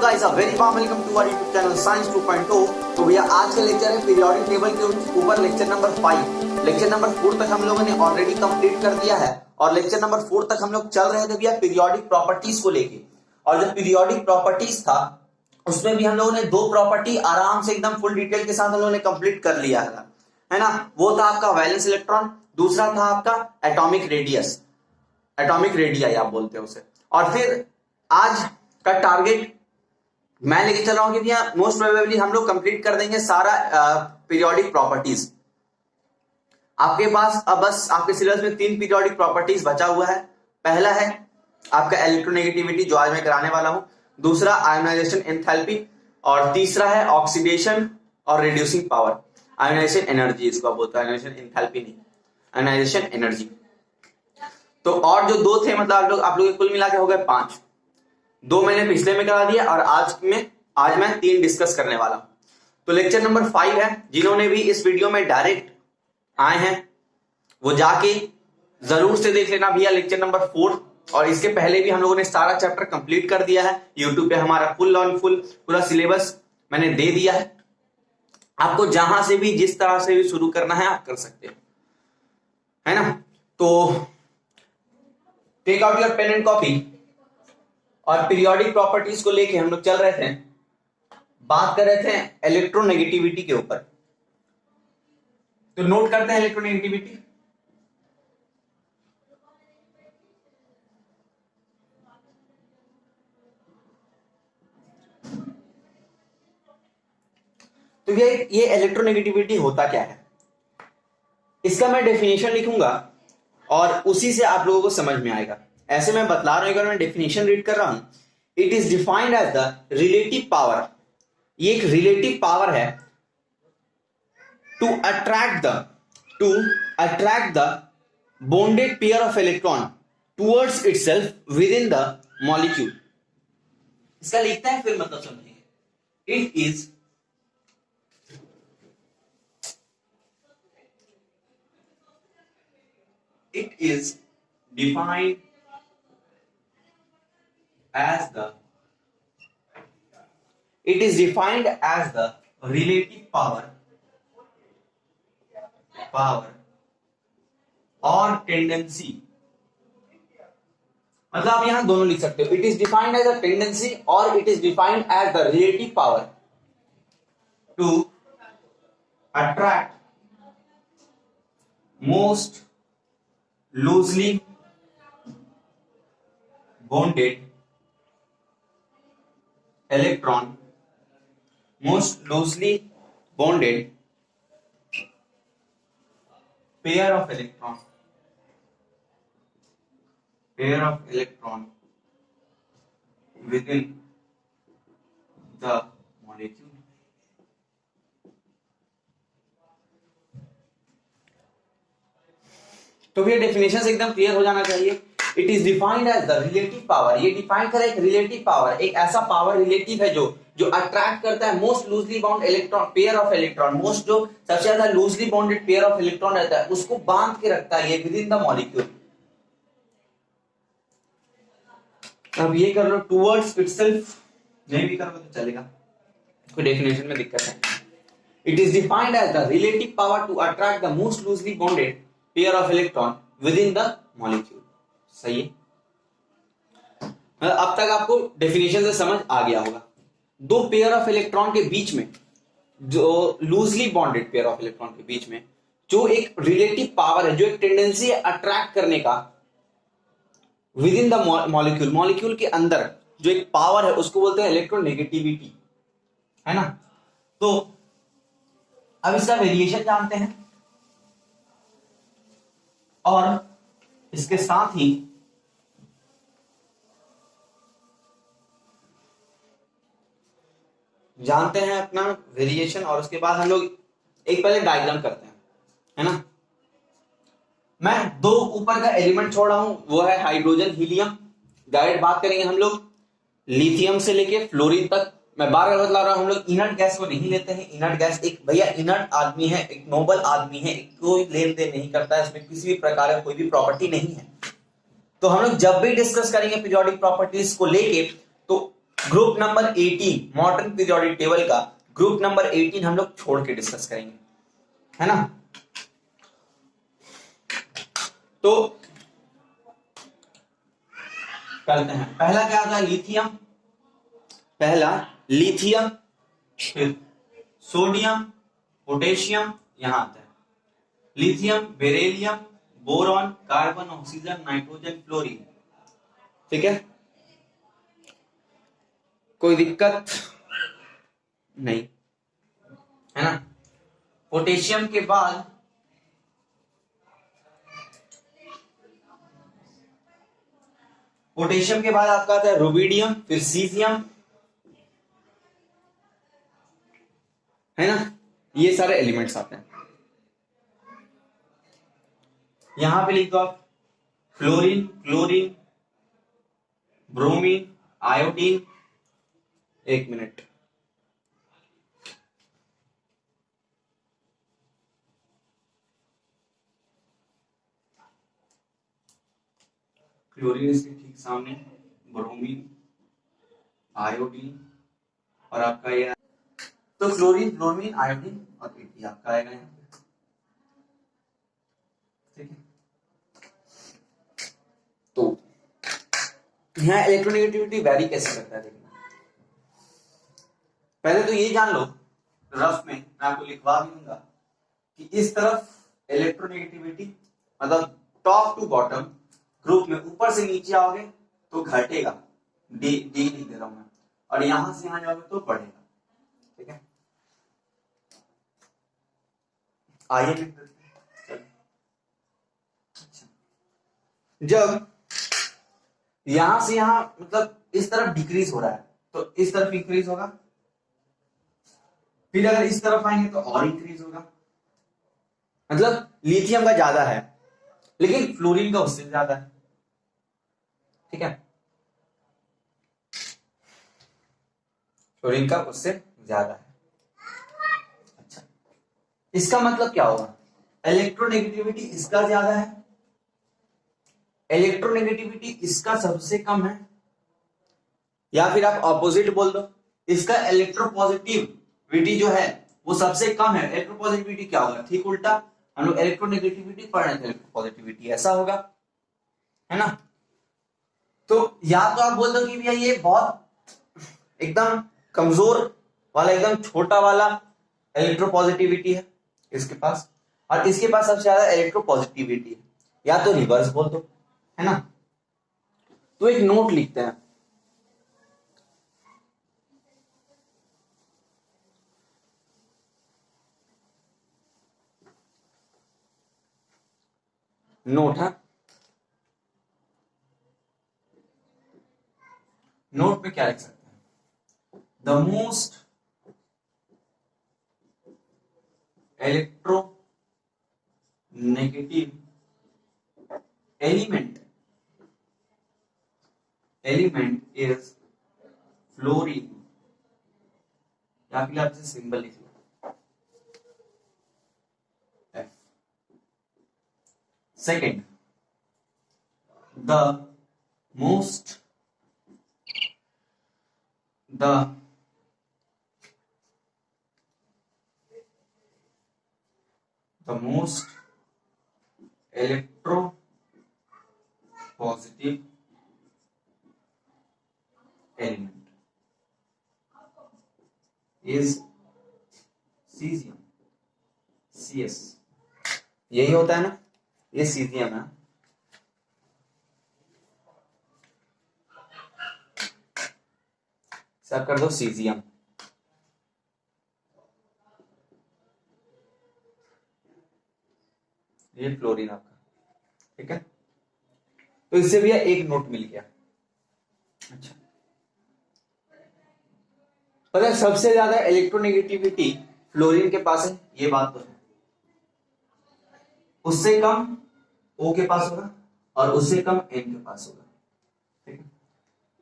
Guys, a very warm welcome to our YouTube channel science 2.0। तो भैया आज का लेक्चर है पीरियोडिक टेबल के ऊपर, लेक्चर नंबर 5। लेक्चर नंबर 4 तक हम लोगों ने ऑलरेडी कंप्लीट कर दिया है और लेक्चर नंबर 4 तक हम लोग चल रहे थे भैया पीरियोडिक प्रॉपर्टीज को लेके। और जो पीरियोडिक प्रॉपर्टीज था उसमें भी हम लोगों ने दो प्रॉपर्टी आराम से एकदम फुल डिटेल के साथ हम लोगों ने कंप्लीट कर लिया है ना। वो था आपका वैलेंस इलेक्ट्रॉन, दूसरा था आपका एटॉमिक रेडियस, एटॉमिक रेडियाई आप बोलते हैं उसे। और फिर आज का टारगेट मैं लेके चल रहा हूं कि भैया मोस्ट प्रोबेबली हम लोग कंप्लीट कर देंगे सारा पीरियोडिक प्रॉपर्टीज। आपके पास अब बस आपके सिलेबस में 3 पीरियोडिक प्रॉपर्टीज बचा हुआ है। पहला है आपका इलेक्ट्रोनेगेटिविटी जो आज मैं कराने वाला हूं, दूसरा आयोनाइजेशन एंथैल्पी और तीसरा है ऑक्सीडेशन और रिड्यूसिंग पावर। आयोनाइजेशन एनर्जी इसको आप बोलते हैं, आयोनाइजेशन एंथैल्पी नहीं, आयोनाइजेशन एनर्जी। तो और जो दो थे मतलब आप लोग कुल मिला के हो गए 5। 2 मैंने पिछले में करा दिया और आज मैं 3 डिस्कस करने वाला हूं। तो लेक्चर नंबर 5 है, जिन्होंने भी इस वीडियो में डायरेक्ट आए हैं वो जाके जरूर से देख लेना भैया लेक्चर नंबर 4। और इसके पहले भी हम लोगों ने सारा चैप्टर कंप्लीट कर दिया है। यूट्यूब पे हमारा फुल ऑन फुल पूरा सिलेबस मैंने दे दिया है। आपको जहां से भी जिस तरह से भी शुरू करना है आप कर सकते हो, है ना। तो take out your pen and copy. और पीरियोडिक प्रॉपर्टीज को लेके हम लोग चल रहे थे, बात कर रहे थे इलेक्ट्रोनेगेटिविटी के ऊपर। तो नोट करते हैं इलेक्ट्रोनेगेटिविटी। तो ये इलेक्ट्रोनेगेटिविटी होता क्या है, इसका मैं डेफिनेशन लिखूंगा और उसी से आप लोगों को समझ में आएगा। ऐसे मैं बतला रहा हूं, अगर मैं डेफिनेशन रीड कर रहा हूं, it is defined as the relative power. ये एक रिलेटिव पावर है to attract the bonded pair of electron towards itself within the molecule. इसका लिखता है फिर मतलब समझेंगे। It is defined as the relative power or tendency। मतलब आप यहां दोनों लिख सकते हो, it is defined as a tendency और it is defined as the relative power to attract most loosely bonded electron, most loosely bonded pair of electron within the molecule। तो ये डेफिनेशन एकदम क्लियर हो जाना चाहिए। It is defined as the relative power. ये define करे एक relative power, एक ऐसा पावर रिलेटिव है जो अट्रैक्ट करता है most loosely bound electron, pair of electron. Most जो सबसे ज्यादा loosely bounded pair of electron रहता है उसको बांध के रखता है ये विद इन द मॉलिक्यूल। अब ये कर लो टुवर्ड्स इटसेल्फ, नहीं भी करोगे तो चलेगा, कोई डेफिनेशन में दिक्कत है। It is defined as the relative power to attract the most loosely bounded pair of electron within the molecule. सही है, अब तक आपको डेफिनेशन से समझ आ गया होगा। दो पेयर ऑफ इलेक्ट्रॉन के बीच में, जो loosely bonded pair of electron के बीच में जो एक रिलेटिव पावर है, जो एक टेंडेंसी है अट्रैक्ट करने का with in the molecule, molecule के अंदर जो एक पावर है उसको बोलते हैं इलेक्ट्रोनेगेटिविटी, है ना। तो अब इसका वेरिएशन जानते हैं और इसके साथ ही जानते हैं अपना वेरिएशन। और उसके बाद हम लोग एक पहले डायग्राम करते हैं, है ना। मैं 2 ऊपर का एलिमेंट छोड़ रहा हूं, वो है हाइड्रोजन हीलियम। डायरेक्ट बात करेंगे हम लोग लिथियम से लेके फ्लोरीन तक। मैं बार बार बता रहा हूं, हम लोग इनर्ट गैस को नहीं लेते हैं। इनर्ट गैस एक भैया इनर्ट आदमी है, एक नोबल आदमी है, कोई लेन देन नहीं करता है, इसमें किसी भी प्रकार का कोई भी प्रॉपर्टी नहीं है। तो हम लोग जब भी डिस्कस करेंगे पीरियोडिक प्रॉपर्टीज को लेके, तो group number 18 modern periodic table का ग्रुप नंबर 18 हम लोग छोड़ के डिस्कस करेंगे, है ना। तो करते हैं। पहला क्या था? लिथियम। पहला लिथियम, फिर सोडियम, पोटेशियम, यहां आता है lithium, beryllium, boron, carbon, oxygen, nitrogen, fluorine. ठीक है, कोई दिक्कत नहीं, है ना। पोटेशियम के बाद आपका आता है रुबिडियम, फिर सीजियम, है ना। ये सारे एलिमेंट्स आते हैं। यहां पे लिख दो आप फ्लोरीन, क्लोरीन, ब्रोमीन, आयोडीन। एक मिनट, क्लोरीन इसके ठीक सामने, ब्रोमीन, आयोडीन और आपका ये, तो क्लोरीन, ब्रोमीन, आयोडीन और ये आपका आएगा यहाँ पे। ठीक है, तो यहाँ इलेक्ट्रोनेगेटिविटी वैरी कैसे करता है देखना। पहले तो ये जान लो, रफ में मैं आपको लिखवा भी दूंगा कि इस तरफ इलेक्ट्रोनेगेटिविटी मतलब टॉप टू बॉटम ग्रुप में ऊपर से नीचे आओगे तो घटेगा, डी लिख दे रहा हूं मैं, और यहां से यहां जाओगे तो बढ़ेगा। ठीक है, आइए लिख देते हैं। अच्छा, जब यहां से यहां मतलब इस तरफ डिक्रीज हो रहा है तो इस तरफ इंक्रीज होगा, फिर अगर इस तरफ आएंगे तो और इंक्रीज होगा। मतलब लिथियम का ज्यादा है लेकिन फ्लोरीन का उससे ज्यादा है। ठीक है, फ्लोरीन का उससे ज्यादा है। अच्छा, इसका मतलब क्या होगा? इलेक्ट्रोनेगेटिविटी इसका ज्यादा है, इलेक्ट्रोनेगेटिविटी इसका सबसे कम है, या फिर आप ऑपोजिट बोल दो, इसका इलेक्ट्रोपॉजिटिविटी जो है वो सबसे कम है। इलेक्ट्रोपॉजिटिविटी क्या होगा? ठीक उल्टा, हम लोग इलेक्ट्रोनेगेटिविटी पढ़ रहे थे, इलेक्ट्रोपॉजिटिविटी ऐसा होगा, है ना। तो या तो आप बोल दो कि भैया ये बहुत एकदम कमजोर वाला, एकदम छोटा वाला इलेक्ट्रोपॉजिटिविटी है इसके पास, और इसके पास सबसे ज्यादा इलेक्ट्रोपॉजिटिविटी है, या तो रिवर्स बोल दो, है ना। तो एक नोट लिखते हैं, नोट है, नोट पे क्या लिख सकते हैं? The most electro negative element is fluorine, या फिर आप सिंबल लिख लो F। Second, the most electro positive element is cesium, CS। यही होता है ना, ये सीजियम है। सब कर दो सीजियम। ये फ्लोरीन आपका, ठीक है। तो इससे भी एक नोट मिल गया। अच्छा, पता सबसे ज्यादा इलेक्ट्रोनेगेटिविटी फ्लोरीन के पास है, ये बात तो है। उससे कम O के पास होगा और उससे कम N के पास होगा, ठीक है।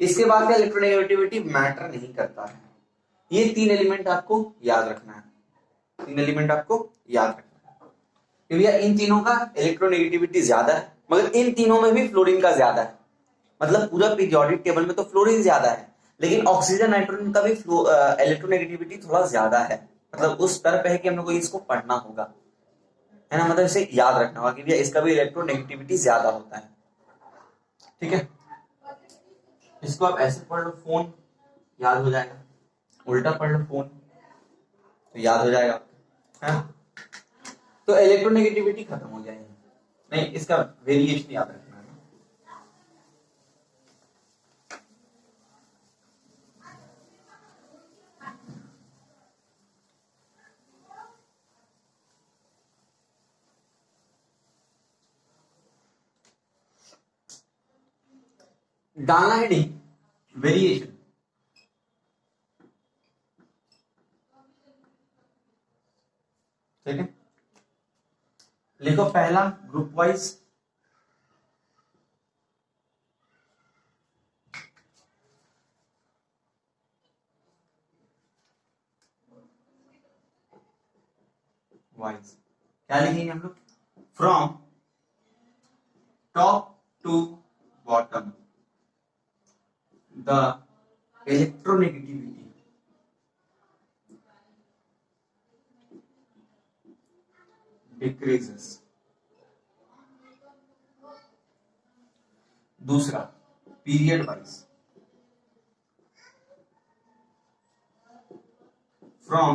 इसके बाद का इलेक्ट्रोनेगेटिविटी मैटर नहीं करता है। ये तीन एलिमेंट आपको याद रखना है, तीन एलिमेंट आपको याद रखना है, क्योंकि इन तीनों का इलेक्ट्रोनेगेटिविटी ज्यादा है, मगर इन तीनों में भी फ्लोरीन का ज्यादा है। मतलब पूरा पीरियोडिक टेबल में तो फ्लोरीन ज्यादा है, लेकिन ऑक्सीजन नाइट्रोजन का भी इलेक्ट्रोनेगेटिविटी थोड़ा ज्यादा है, मतलब उस स्तर पे है कि हम लोग को इसको पढ़ना होगा, है ना, मतलब इसे याद रखना होगा कि भैया इसका भी इलेक्ट्रोनेगेटिविटी ज्यादा होता है। ठीक है, इसको आप ऐसे पढ़ लो फोन, याद हो जाएगा, उल्टा पढ़ लो फोन तो याद हो जाएगा, है ना। तो इलेक्ट्रोनेगेटिविटी खत्म हो जाएगी, नहीं इसका वेरिएशन याद रखना है। डालना है डी वेरिएशन, ठीक है। लिखो पहला ग्रुप वाइज, वाइज क्या लिखेंगे हम लोग, from top to bottom the electronegativity decreases. दूसरा period wise, from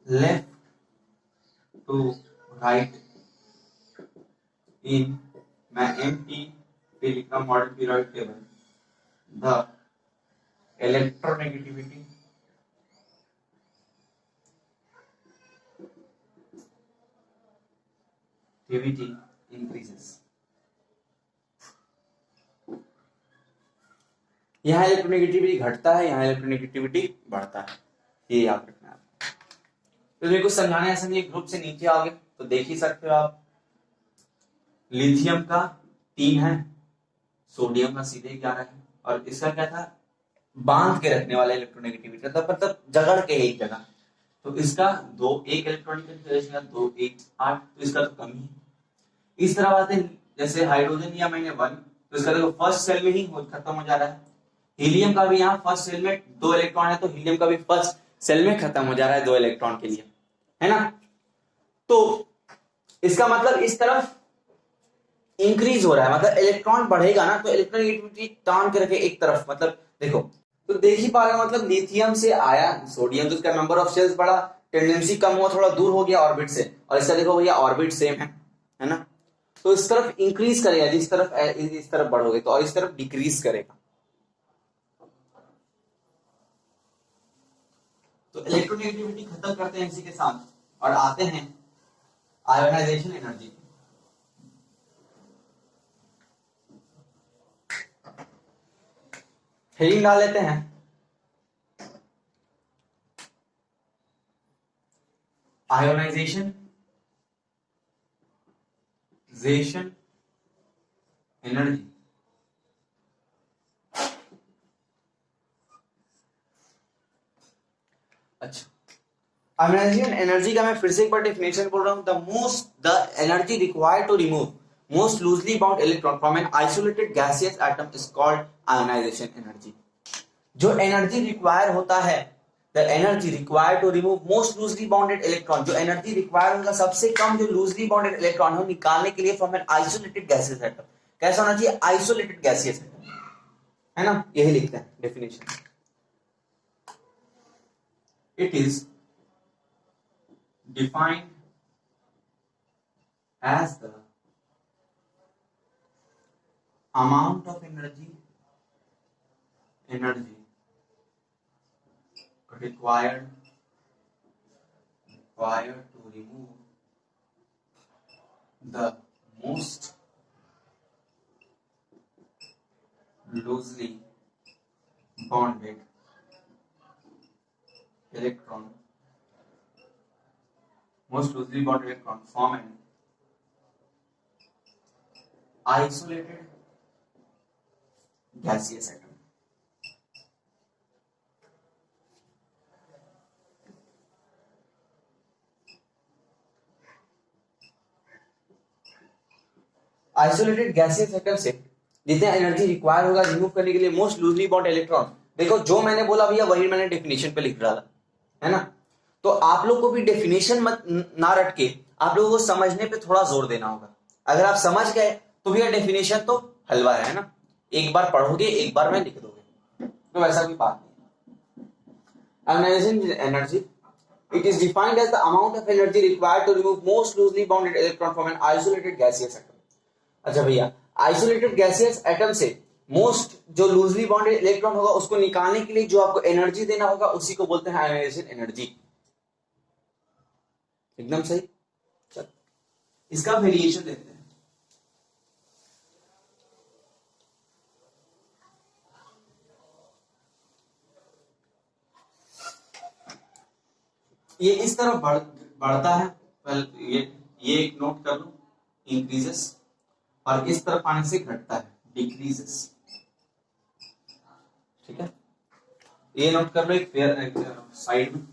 left to right in, मैं एमटी पे लिखना modern periodic table, the electronegativity increases. यहाँ इलेक्ट्रोनेगेटिविटी घटता है, यहाँ इलेक्ट्रोनेगेटिविटी बढ़ता है, ये याद रखना है। तो मेरे को समझाना है, ऐसा नहीं ग्रुप से नीचे आओगे तो देख ही सकते हो आप, लिथियम का 3 है, सोडियम का सीधे 11 है, और इसका क्या था, बांध के रखने वाला इलेक्ट्रोनेगेटिविटी, मतलब जगड़ के एक जगह, तो इसका 2 1 इलेक्ट्रॉनिक कन्फिगरेशन का 2 1 8, तो इसका तो कम ही। इस तरह बात है, जैसे हाइड्रोजन या मैंने 1, तो इसका देखो फर्स्ट सेल में ही खत्म हो जा रहा है। हीलियम का भी यहाँ फर्स्ट सेल में 2 इलेक्ट्रॉन है, तो हीलियम का भी फर्स्ट सेल में खत्म हो जा रहा है 2 इलेक्ट्रॉन के लिए, है ना। तो इसका मतलब इस तरफ इंक्रीज हो रहा है, मतलब इलेक्ट्रॉन बढ़ेगा ना, तो इलेक्ट्रोनेगेटिविटी टान के रखे एक तरफ, मतलब देखो, तो देख ही पा रहे हो, मतलब लिथियम से आया सोडियम, तो इसका नंबर ऑफ शेल्स बढ़ा, टेंडेंसी कम हुआ, थोड़ा दूर हो गया ऑर्बिट से, और इसका देखो भैया ऑर्बिट सेम है ना, तो इस तरफ इंक्रीज करेगा, जिस तरफ इस तरफ बढ़ोगे तो, और इस तरफ डिक्रीज करेगा। तो इलेक्ट्रोनेगेटिविटी खत्म करते हैं इसी के साथ, और आते हैं आयोनाइजेशन एनर्जी। हेडिंग डाल लेते हैं, आयोनाइजेशन एनर्जी। अच्छा, आयोनाइजेशन एनर्जी का मैं फिर से एक बार डेफिनेशन बोल रहा हूं, the energy required to remove most loosely bound electron from an isolated gaseous atom is called ionization energy। जो एनर्जी रिक्वायर होता है, the energy required to remove most loosely bounded electron, जो एनर्जी रिक्वायर होगा सबसे कम जो loosely bounded electron हो निकालने के लिए from an isolated gaseous atom, कैसा होना चाहिए, isolated gaseous atom, है ना, यही लिखते हैं definition. It is defined as the amount of energy required to remove the most loosely bonded electron from an isolated gaseous atom। Isolated gaseous atom से जितना एनर्जी रिक्वायर होगा रिमूव करने के लिए मोस्ट लूजली बॉन्ड इलेक्ट्रॉन देखो जो मैंने बोला भैया वही मैंने डेफिनेशन पे लिख डाला, है ना। तो आप लोग को भी डेफिनेशन मत ना रट के आप लोगों को समझने पे थोड़ा जोर देना होगा। अगर आप समझ गए तो भैया डेफिनेशन तो हलवा है ना, एक बार पढ़ोगे एक बार में लिख दोगे, तो वैसा कोई बात नहीं। Ionization energy, it is defined as the amount of energy required to remove most loosely bounded electron from an isolated gaseous atom। अच्छा भैया, आइसोलेटेड गैसियस एटम से मोस्ट जो लूजली बॉन्डेड इलेक्ट्रॉन होगा उसको निकालने के लिए जो आपको एनर्जी देना होगा उसी को बोलते हैं आयोनाइजेशन एनर्जी। एकदम सही। चल इसका वेरिएशन देखते हैं। ये इस तरफ बढ़ता है, ये एक नोट कर लो, इंक्रीजेस, और इस तरफ आने से घटता है, डिक्रीजेस। ठीक है, ये नोट कर लो एक साइड में।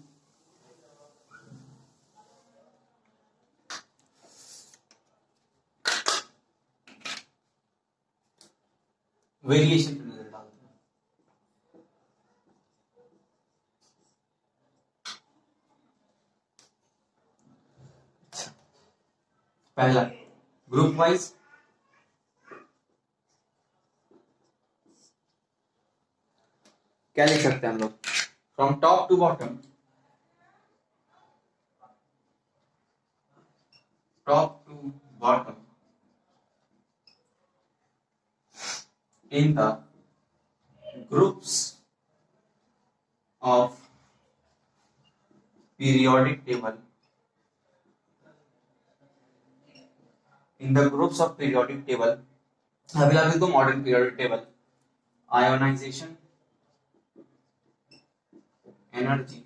वेरिएशन पे नजर डालते हैं। पहला ग्रुप वाइज, क्या लिख सकते हैं हम लोग, from top to bottom, top to bottom in the groups of periodic table, in the groups of periodic table, अभी लिख दो modern periodic table, ionization energy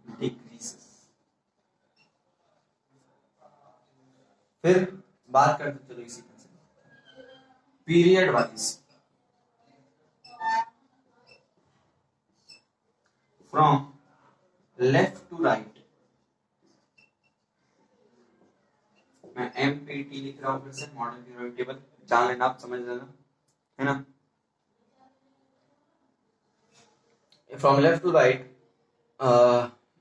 decreases. फिर बात करते चलो इसी तरह से period wise, from left to right, मैं एमपीटी लिख रहा हूं फिर से, मॉडर्न पीरियोडिक टेबल जान लेना, आप समझ लेना, है ना। From left to right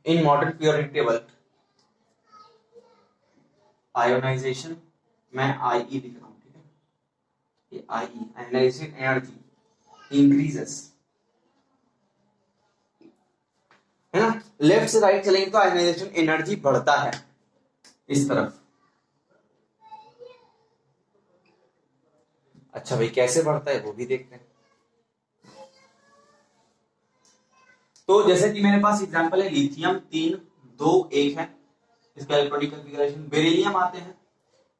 in modern periodic table, ionization मैं आई लिख रहा हूं, ठीक है, ये आई आयोनाइजेशन एनर्जी इंक्रीजेस, है ना। लेफ्ट से राइट चलेंगे तो आयोनाइजेशन एनर्जी बढ़ता है इस तरफ। अच्छा भाई कैसे बढ़ता है वो भी देखते हैं। तो जैसे कि मेरे पास एग्जांपल है लिथियम 3 2 1 है, इसका इलेक्ट्रॉनिक कॉन्फ़िगरेशन। बेरिलियम आते हैं,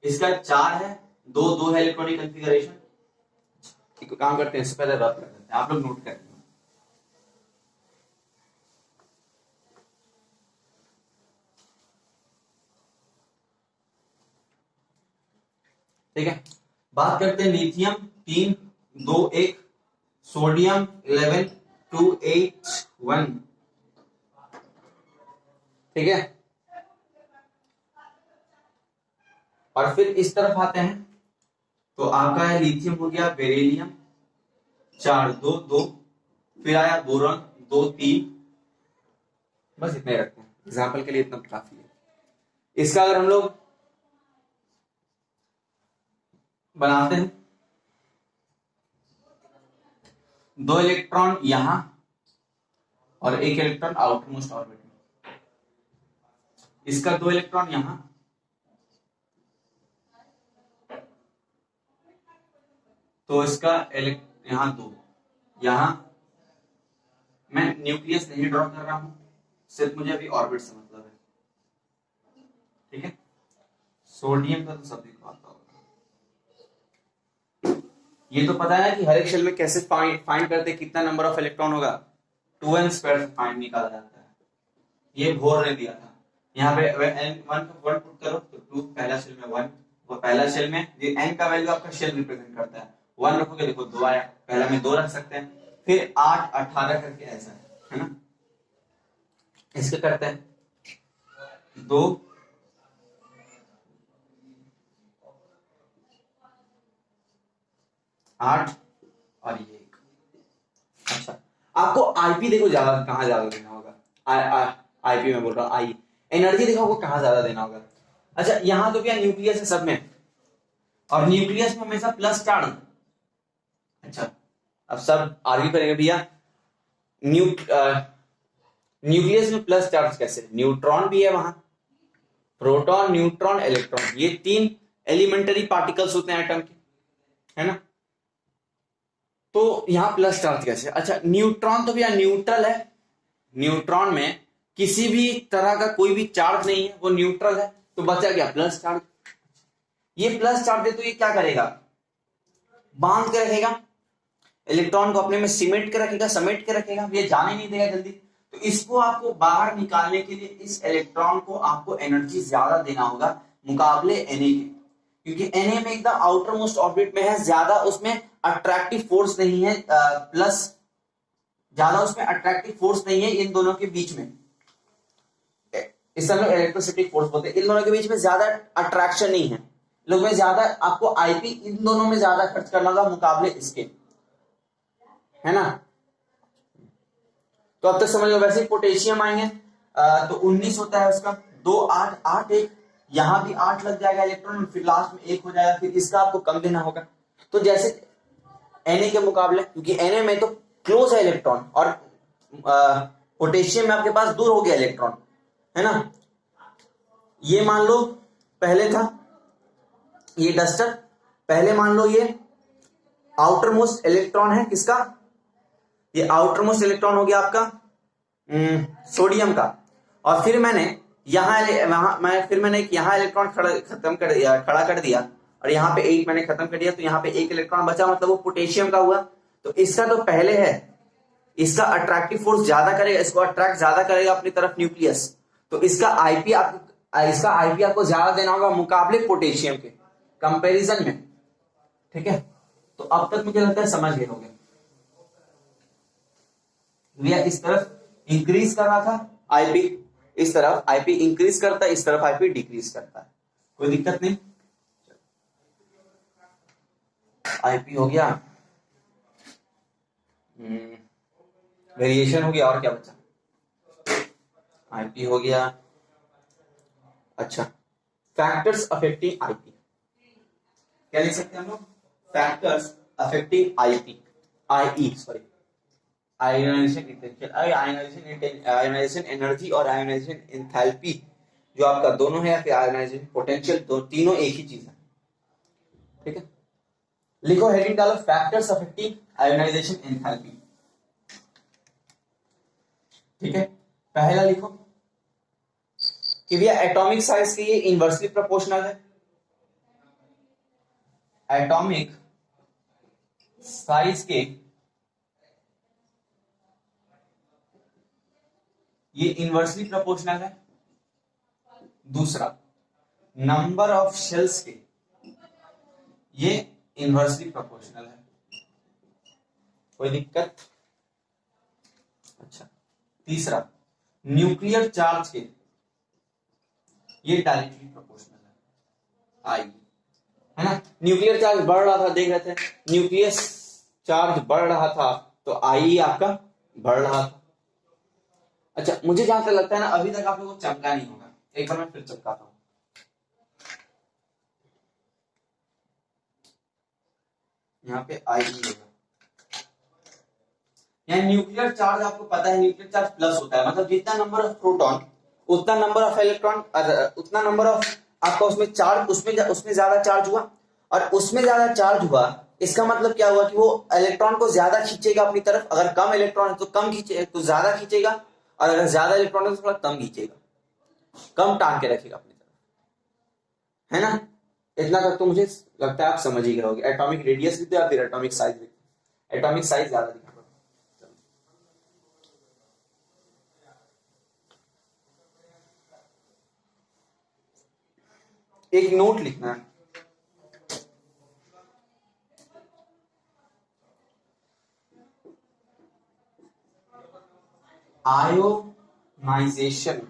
इसका 4 है, 2 2 है इलेक्ट्रॉनिक कॉन्फ़िगरेशन। ठीक, काम करते हैं, इससे पहले रब कर देते हैं, आप लोग नोट करें। ठीक है, बात करते हैं लिथियम 3 2 1, सोडियम 11 2 8 1, ठीक है। और फिर इस तरफ आते हैं तो आपका है लिथियम हो गया, बेरिलियम 4 2 2, फिर आया बोरॉन 2 3, बस इतना ही रखते हैं एग्जाम्पल के लिए, इतना काफी है। इसका अगर हम लोग बनाते हैं 2 इलेक्ट्रॉन यहां और 1 इलेक्ट्रॉन आउटर मोस्ट ऑर्बिट में, इसका 2 इलेक्ट्रॉन यहां, तो इसका यहां 2, यहां मैं न्यूक्लियस नहीं ड्रॉ कर रहा हूं, सिर्फ मुझे अभी ऑर्बिट से मतलब है, ठीक है। सोडियम का तो सभी को आता होगा, ये तो पता है कि हर एक शेल में कैसे फाइंड करते कितना नंबर ऑफ इलेक्ट्रॉन होगा, 2n स्क्वायर फाइंड निकाला जाता है, ये भोर ने दिया था। यहाँ पे n 1 का 1 पुट करो तो 2, पहला शेल में 1, वो पहला शेल में ये n का वैल्यू आपका शेल रिप्रेजेंट करता है, 1 रखोगे देखो 2 आया, पहला में 2 रख सकते हैं, फिर 8 18 करके ऐसा है ना। इसके करते हैं 2 8 और ये एक। अच्छा, आपको आईपी देखो ज्यादा कहां ज्यादा देना होगा, आईपी में बोल रहा हूँ, आई एनर्जी देखो आपको कहां ज्यादा देना होगा। अच्छा, यहां तो क्या न्यूक्लियस है सब में, और न्यूक्लियस में हमेशा प्लस चार्ज। अच्छा, अब सब आर्ग्यू करेंगे भैया न्यूक्लियस में प्लस चार्ज कैसे, न्यूट्रॉन भी है वहां, प्रोटॉन न्यूट्रॉन इलेक्ट्रॉन, ये 3 एलिमेंटरी पार्टिकल्स होते हैं एटम के, है ना। तो यहां प्लस चार्ज कैसे, अच्छा न्यूट्रॉन तो भैया न्यूट्रल है, न्यूट्रॉन में किसी भी तरह का कोई भी चार्ज नहीं है, वो न्यूट्रल है, तो बचा क्या प्लस चार्ज। ये प्लस चार्ज है तो ये क्या करेगा, बांध के रखेगा इलेक्ट्रॉन को, अपने में सिमेट के रखेगा, समेट के रखेगा, ये जाने नहीं देगा जल्दी। तो इसको आपको बाहर निकालने के लिए इस इलेक्ट्रॉन को आपको एनर्जी ज्यादा देना होगा मुकाबले Na के, क्योंकि Na में एकदम आउटर मोस्ट ऑर्बिट में है, ज्यादा उसमें अट्रैक्टिव फोर्स नहीं है, प्लस ज्यादा उसमें अट्रैक्टिव फोर्स नहीं है इन दोनों के बीच में, इस तरह इलेक्ट्रोस्टैटिक फोर्स बोलते हैं, इन दोनों के बीच में ज्यादा अट्रैक्शन नहीं है, लोग में ज्यादा आपको आईपी इन दोनों में ज्यादा खर्च करना होगा मुकाबले इसके, है ना। तो अब तक समझ लो, वैसे ही पोटेशियम आएंगे तो 19 होता है उसका, 2 8 8 1, यहां भी 8 लग जाएगा इलेक्ट्रॉन, फिर लास्ट में 1 हो जाएगा, फिर इसका आपको कम देना होगा। तो जैसे Na के मुकाबले, क्योंकि Na में तो क्लोज है इलेक्ट्रॉन, और पोटेशियम में आपके पास दूर हो गया इलेक्ट्रॉन, है ना। ये मान लो पहले था ये डस्टर, पहले मान लो ये आउटर मोस्ट इलेक्ट्रॉन है किसका, ये आउटर मोस्ट इलेक्ट्रॉन हो गया आपका सोडियम का, और फिर मैंने यहां इलेक्ट्रॉन खड़ा कर दिया, और यहाँ पे 8 मैंने खत्म कर दिया, तो यहाँ पे 1 इलेक्ट्रॉन बचा, मतलब वो पोटेशियम का हुआ। तो इसका तो पहले है, इसका अट्रैक्टिव फोर्स ज्यादा करेगा, इसको अट्रैक्ट ज्यादा करेगा अपनी तरफ न्यूक्लियस, तो इसका आईपी आपको ज्यादा देना होगा मुकाबले पोटेशियम के कंपैरिजन में, ठीक है। तो अब तक मुझे लगता है समझ गए होंगे भैया, इस तरफ इंक्रीज कर रहा था आईपी, इस तरफ आईपी इंक्रीज करता है, इस तरफ आईपी डिक्रीज करता है, कोई दिक्कत नहीं। आईपी हो गया, वेरिएशन हो गया, और क्या बचा, आईपी हो गया। अच्छा, फैक्टर्स अफेक्टिंग आईपी, क्या लिख सकते हैं हम लोग, factors affecting IP, ionization energy और आयोनाइजेशन एंथैल्पी, जो आपका दोनों है, या फिर आयोनाइजेशन पोटेंशियल, तीनों एक ही चीज है, ठीक है। लिखो, हेडिंग डालो, फैक्टर्स अफेक्टिंग आयोनाइजेशन एंथैल्पी, ठीक है। पहला लिखो कि भैया एटॉमिक साइज के ये इनवर्सली प्रोपोर्शनल है, एटॉमिक साइज के ये इनवर्सली प्रोपोर्शनल है। दूसरा, नंबर ऑफ शेल्स के ये इनवर्सली प्रोपोर्शनल है, कोई दिक्कत। अच्छा, तीसरा, न्यूक्लियर चार्ज के ये डायरेक्टली प्रोपोर्शनल है, आई, है ना। न्यूक्लियर चार्ज बढ़ रहा था, देख रहे थे, न्यूक्लियस चार्ज बढ़ रहा था, तो आई आपका बढ़ रहा था। अच्छा, मुझे जहां तक लगता है ना, अभी तक आप लोगों को चमका नहीं होगा, एक बार मैं फिर चमकाता हूं। यहाँ पे आई होगा, यहाँ न्यूक्लियर चार्ज आपको पता है, न्यूक्लियर चार्ज प्लस होता है, मतलब जितना नंबर ऑफ प्रोटॉन उतना नंबर ऑफ इलेक्ट्रॉन, उतना नंबर ऑफ आपका उसमें चार्ज, उसमें ज्यादा चार्ज हुआ, और उसमें ज्यादा चार्ज हुआ, इसका मतलब क्या हुआ कि वो इलेक्ट्रॉन को ज्यादा खींचेगा अपनी तरफ, अगर कम इलेक्ट्रॉन है तो कम खींचे, तो ज्यादा खींचेगा, और अगर ज्यादा इलेक्ट्रॉन है तो थोड़ा कम खींचेगा, कम टांग के रखेगा अपनी तरफ, है ना। इतना तक तो मुझे लगता है आप समझ ही गए होगे। एटॉमिक रेडियस लिखते हैं या फिर एटॉमिक साइज लिखते हैं, एटॉमिक साइज ज्यादा लिखना पड़ता है। एक नोट लिखना है, ionization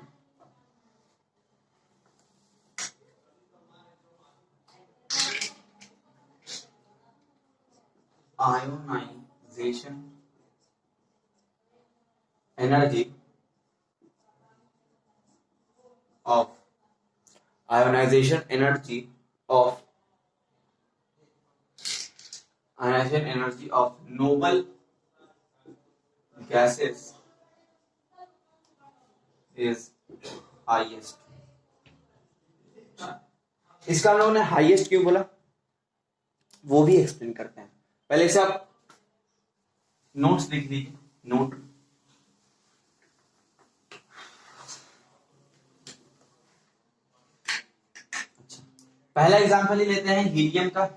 ionization energy of ionization energy of noble gases is highest. इसका हम लोगों ने हाईएस्ट क्यों बोला वो भी एक्सप्लेन करते हैं। पहले से आप नोट्स लिख लीजिए। नोट पहला एग्जांपल ही लेते हैं हीलियम का।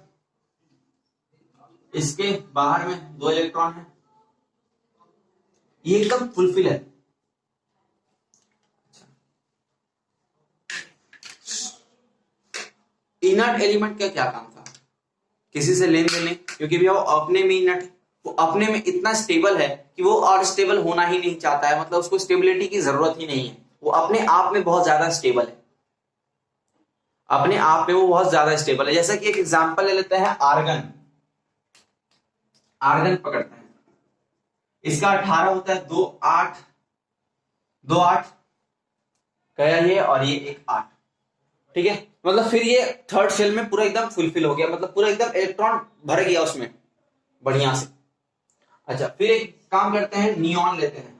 इसके बाहर में 2 इलेक्ट्रॉन है, ये एकदम फुलफिल है। इनर्ट एलिमेंट का क्या काम था, किसी से लेन देन नहीं, क्योंकि भैया वो अपने में इनर्ट है, वो अपने में इतना स्टेबल है कि वो और स्टेबल होना ही नहीं चाहता है, मतलब उसको स्टेबिलिटी की जरूरत ही नहीं है, वो अपने आप में बहुत ज्यादा स्टेबल है, अपने आप में वो बहुत ज्यादा स्टेबल है। जैसा कि एक एग्जांपल ले लेते हैं आर्गन। आर्गन पकड़ते हैं, इसका 18 होता है, 2 8 2 8 गया ये, और ये एक 8, ठीक है। मतलब फिर ये थर्ड शेल में पूरा एकदम फुलफिल हो गया, मतलब पूरा एकदम इलेक्ट्रॉन भर गया उसमें बढ़िया से। अच्छा, फिर एक काम करते हैं, नियॉन लेते हैं,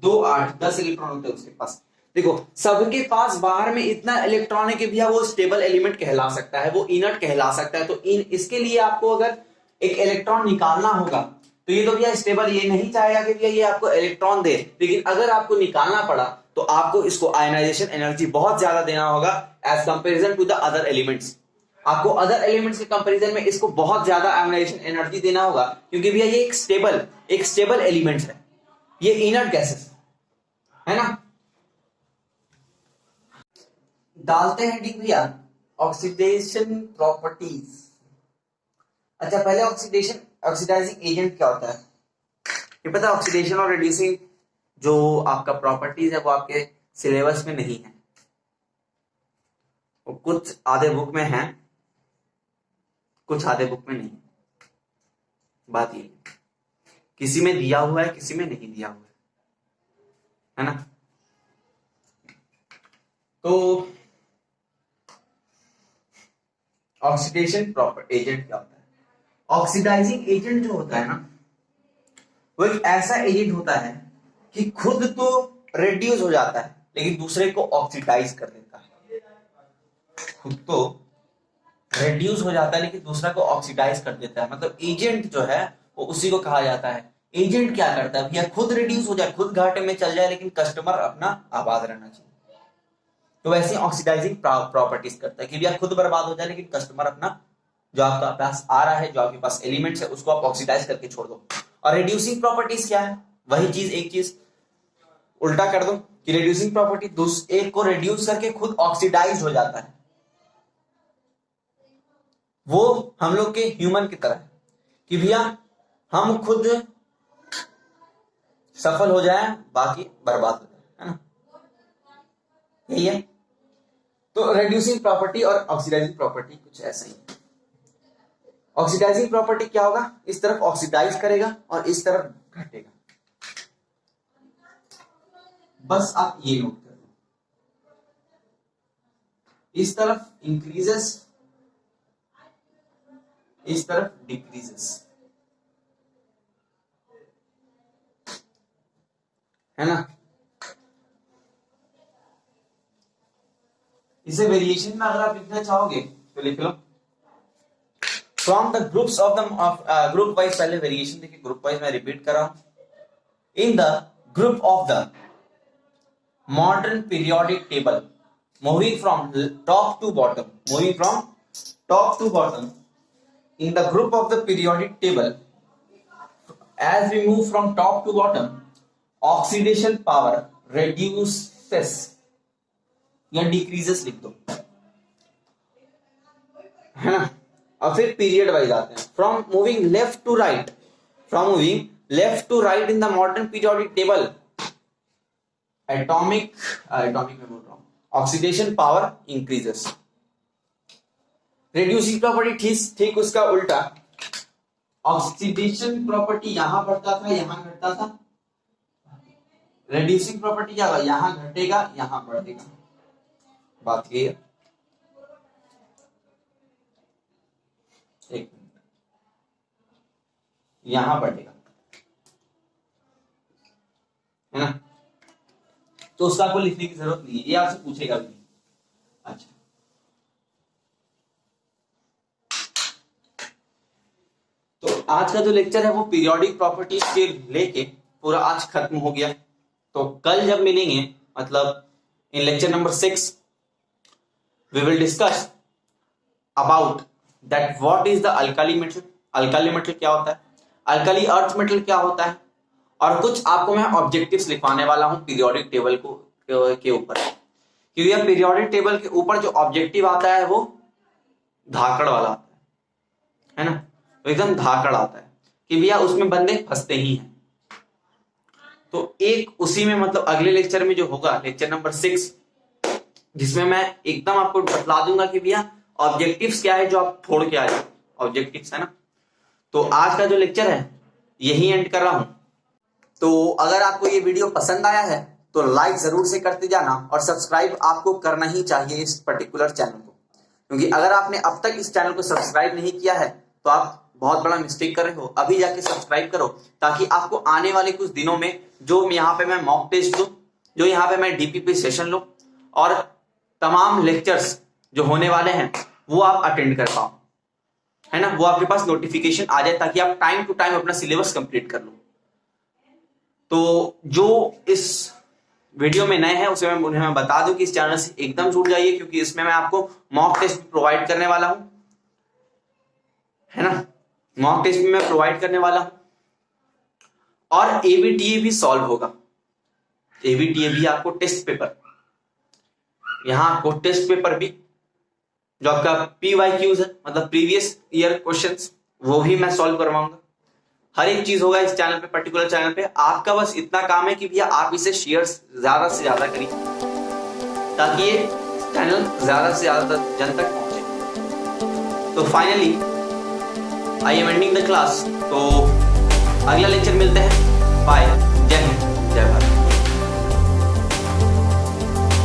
2 8 10 इलेक्ट्रॉन होते हैं उसके पास। देखो सबके पास बाहर में इतना इलेक्ट्रॉन है कि भैया वो स्टेबल एलिमेंट कहला सकता है, वो इनर्ट कहला सकता है। तो इसके लिए आपको अगर एक इलेक्ट्रॉन निकालना होगा तो ये तो भैया स्टेबल ये नहीं चाहेगा कि भैया ये आपको इलेक्ट्रॉन दे, लेकिन अगर आपको निकालना पड़ा तो आपको इसको आयनाइजेशन एनर्जी बहुत ज्यादा देना होगा as comparison to the other elements. आपको अदर एलिमेंट्स के कंपैरिजन में इसको बहुत ज्यादा आयनाइजेशन एनर्जी देना होगा, क्योंकि भैया ये एक स्टेबल एलिमेंट है, ये इनर्ट गैसेस है ना। डालते हैं डी भैया ऑक्सीडेशन प्रॉपर्टीज। अच्छा, पहले ऑक्सीडाइजिंग एजेंट क्या होता है ये पता है। ऑक्सीडेशन और रिड्यूसिंग जो आपका प्रॉपर्टीज है वो आपके सिलेबस में नहीं है, वो कुछ आधे बुक में है, कुछ आधे बुक में नहीं। बात ये किसी में दिया हुआ है, किसी में नहीं दिया हुआ है ना। तो ऑक्सीडेशन प्रॉपर एजेंट क्या होता है। ऑक्सीडाइजिंग एजेंट जो होता है ना, वो एक ऐसा एजेंट होता है कि खुद तो रिड्यूस हो जाता है लेकिन दूसरे को ऑक्सीडाइज कर देता है। खुद तो रिड्यूस हो जाता है लेकिन दूसरा को ऑक्सीडाइज कर देता है। मतलब एजेंट जो है वो उसी को कहा जाता है। एजेंट क्या करता है भैया, खुद रिड्यूस हो जाए, खुद घाटे में चल जाए, लेकिन कस्टमर अपना आबाद रहना चाहिए। तो वैसे ऑक्सीडाइजिंग प्रॉपर्टीज करता है कि भैया खुद बर्बाद हो जाए लेकिन कस्टमर अपना जो आपका पास आ रहा है, जो आपके पास एलिमेंट्स है, उसको आप ऑक्सीडाइज करके छोड़ दो। और रिड्यूसिंग प्रॉपर्टीज क्या है, वही चीज एक चीज उल्टा कर दो कि रिड्यूसिंग प्रॉपर्टी एक को रिड्यूस करके खुद ऑक्सीडाइज हो जाता है। वो हम लोग के ह्यूमन की तरह है कि भैया हम खुद सफल हो जाए बाकी बर्बाद हो जाए, है ना, यही है। तो रिड्यूसिंग प्रॉपर्टी और ऑक्सीडाइजिंग प्रॉपर्टी कुछ ऐसा ही है। ऑक्सीडाइजिंग प्रॉपर्टी क्या होगा, इस तरफ ऑक्सीडाइज करेगा और इस तरफ घटेगा। बस आप ये नोट कर लो, इस तरफ इंक्रीजेस, इस तरफ डिक्रीजेस, है ना। इसे वेरिएशन में अगर आप लिखना चाहोगे तो लिख लो from the groups of the group wise. पहले वेरिएशन देखिए, ग्रुप वाइज मैं रिपीट कर रहा हूं। In the group of the modern periodic table moving from top to bottom, moving from top to bottom in the group of the periodic table, as we move from top to bottom, oxidation power reduces या decreases लिख दो, है ना। और फिर period wise आते हैं, from moving left to right, from moving left to right in the modern periodic table, atomic में बोल रहा हूं, oxidation power increases. Reducing property ठीक उसका उल्टा, ऑक्सीडेशन प्रॉपर्टी यहां बढ़ता था, यहां घटता था। रिड्यूसिंग प्रॉपर्टी क्या होगा, यहां घटेगा, यहां बढ़ेगा। बात ये है। एक मिनट, यहां बढ़ेगा, है ना। तो उसका आपको लिखने की जरूरत नहीं है, ये आपसे पूछेगा भी नहीं। अच्छा, तो आज का जो लेक्चर है वो पीरियोडिक प्रॉपर्टीज के लेके पूरा आज खत्म हो गया। तो कल जब मिलेंगे, मतलब in lecture number 6 we will discuss about that what is the alkali metal, alkali metal क्या होता है, अल्काली अर्थ मेटल क्या होता है, और कुछ आपको मैं ऑब्जेक्टिव्स लिखवाने वाला हूं पीरियोडिक टेबल को के ऊपर। क्योंकि यह पीरियोडिक टेबल के ऊपर जो ऑब्जेक्टिव आता है वो धाकड़ वाला आता है ना, तो एकदम धाकड़ आता है कि भैया उसमें बंदे फंसते ही हैं। तो एक उसी में मतलब अगले लेक्चर में जो होगा, लेक्चर नंबर 6, जिसमें मैं एकदम आपको बतला दूंगा कि भैया ऑब्जेक्टिव्स क्या है जो आप छोड़ के आ जाए, ऑब्जेक्टिव्स, है ना। तो आज का जो लेक्चर है यही एंड कर रहा हूं। तो अगर आपको ये वीडियो पसंद आया है तो लाइक जरूर से करते जाना, और सब्सक्राइब आपको करना ही चाहिए इस पर्टिकुलर चैनल को, क्योंकि अगर आपने अब तक इस चैनल को सब्सक्राइब नहीं किया है तो आप बहुत बड़ा मिस्टेक कर रहे हो। अभी जाके सब्सक्राइब करो, ताकि आपको आने वाले कुछ दिनों में जो यहाँ पे मैं मॉक टेस्ट दूं, जो यहाँ पे मैं डीपीपी सेशन लूं, और तमाम लेक्चर्स जो होने वाले हैं वो आप अटेंड कर पाओ, है ना, वो आपके पास नोटिफिकेशन आ जाए, ताकि आप टाइम टू टाइम अपना सिलेबस कंप्लीट कर लो। तो जो इस वीडियो में नए हैं उसे मैं बता दूं कि इस चैनल से एकदम जुड़ जाइए, क्योंकि इसमें मैं आपको मॉक टेस्ट प्रोवाइड करने वाला हूं, है ना, मॉक टेस्ट भी मैं प्रोवाइड करने वाला हूं, और एबीटीए भी सॉल्व होगा। एबीटीए भी आपको टेस्ट पेपर, यहां आपको टेस्ट पेपर भी जो आपका पीवाईक्यूज है, मतलब प्रीवियस ईयर क्वेश्चंस, वो भी मैं सॉल्व करवाऊंगा। हर एक चीज होगा इस चैनल पे, पर्टिकुलर चैनल पे। आपका बस इतना काम है कि भैया आप इसे शेयर ज्यादा से ज्यादा करिए, ताकि ये चैनल ज्यादा से ज्यादा जन तक पहुंचे। तो finally I am ending the class. तो अगला लेक्चर मिलते हैं। बाय, जय हिंद, जय भारत।